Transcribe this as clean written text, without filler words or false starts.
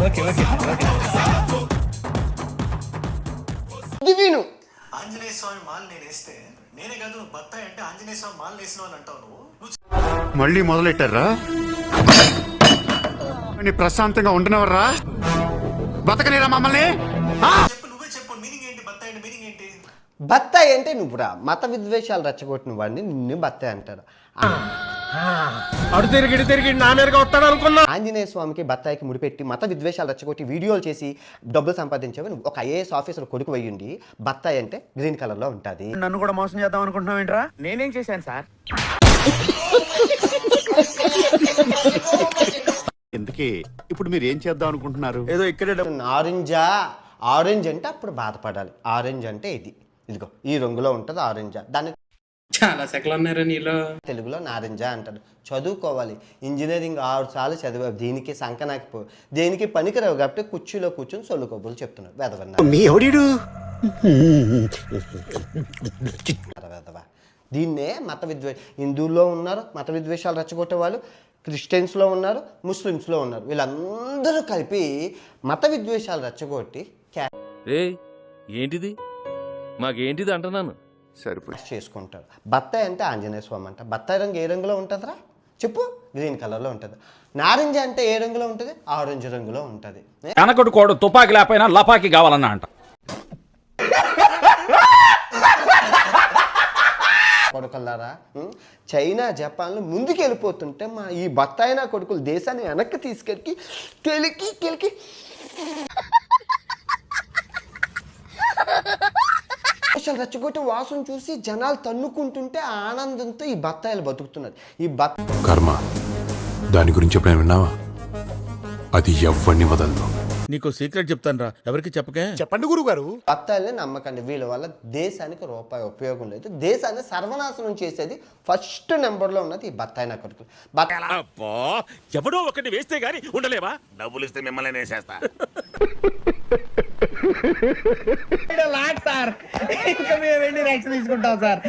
Okay okay okay. విను ఆంజనేయ స్వామి మాల నేను వేస్తే నేనే కాదు నువ్వు బత్తాయి అంటే ఆంజనేయ స్వామి మాల వేసినావు అని అంటావు నువ్వు. మళ్ళీ మొదలెట్టారా? ప్రశాంతంగా ఉండనవర్రా? బతకనేరా మమ్మల్ని? చెప్పు, నువ్వే చెప్పు, మీనింగ్ ఏంటి బత్తాయి అంటే మీనింగ్ ఏంటి? బత్తాయి అంటే నువ్వు రా మత విద్వేషాలు రెచ్చగొట్టిన వాడిని నిన్ను బత్తాయి అంటారు. అడు తిరిగి నా మీదగా వస్తాడు అనుకున్నా. ఆంజనేయ స్వామికి బత్తాయికి ముడిపెట్టి మత విద్వేషాలు రెచ్చగొట్టి వీడియోలు చేసి డబ్బులు సంపాదించేవి నువ్వు. ఒక ఐఏఎస్ ఆఫీసర్ కొడుకు అయ్యుండి బత్తాయి అంటే గ్రీన్ కలర్ లో ఉంటుంది. నన్ను కూడా మోసం చేద్దాం అనుకుంటున్నావు ఏంట్రా? నేనేం చేశాను సార్? ఎందుకే ఇప్పుడు మీరు ఏం చేద్దాం అనుకుంటున్నారు? ఏదో ఇక్కడే ఆరెంజా, ఆరెంజ్ అంటే అప్పుడు బాధపడాలి. ఆరెంజ్ అంటే ఇదిగో ఈ రంగులో ఉంటుంది ఆరెంజా. దాన్ని చాలా సెకలు ఉన్నారా నీలో? తెలుగులో నారింజా అంటారు. చదువుకోవాలి. ఇంజనీరింగ్ 6 సార్లు చదివావు, దీనికి సంకనాకి దేనికి పనికిరావు కాబట్టి కుర్చీలో కూర్చొని సొల్లు కబుర్లు చెప్తున్నావు. వెదవా. దీన్నే హిందువుల్లో ఉన్నారు మత విద్వేషాలు రెచ్చగొట్టే వాళ్ళు, క్రిస్టియన్స్లో ఉన్నారు, ముస్లిమ్స్లో ఉన్నారు. వీళ్ళందరూ కలిపి మత విద్వేషాలు రెచ్చగొట్టి ఏంటిది మాకేంటిది అంటున్నాను చేసుకుంటారు. బత్తాయి అంటే ఆంజనేయ స్వామి అంట. బత్తాయి రంగు ఏ రంగులో ఉంటుందిరా చెప్పు? గ్రీన్ కలర్లో ఉంటుంది. నారింజ అంటే ఏ రంగులో ఉంటుంది? ఆరెంజ్ రంగులో ఉంటుంది. వెనకటి కోడు తుపాకి లేకపోయినా లపాకి కావాలన్నా అంట. కొడుకులారా, చైనా జపాన్లు ముందుకు వెళ్ళిపోతుంటే మా ఈ బత్తాయినా కొడుకులు దేశాన్ని వెనక్కి తీసుకెళ్ళి కెలికి రెచ్చగొట్టి వాసన చూసి జనాలు తన్నుకుంటుంటే ఆనందంతో ఈ బత్తాయిలు బతుకుతున్నారు. ఈ కర్మ దాని గురించి ఎప్పుడైనా విన్నావా? అది ఎవ్వడిని వదలదు. నీకు సీక్రెట్ చెప్తాను రా, ఎవరికి చెప్పకే. చెప్పండి గురుగారు. బత్తాయిల్ని నమ్మకండి. వీళ్ళ వల్ల దేశానికి రూపాయి ఉపయోగం లేదు. దేశాన్ని సర్వనాశనం చేసేది ఫస్ట్ నెంబర్లో ఉన్నది ఈ బత్తాయినా కొడుకులు. ఎవడో ఒకటి వేస్తే గానీ ఉండలేవా? డబ్బులు ఇస్తే మిమ్మల్ని వేసేస్తా. సార్ ఇంకా మేము వెళ్ళి రియాక్షన్ తీసుకుంటాం సార్.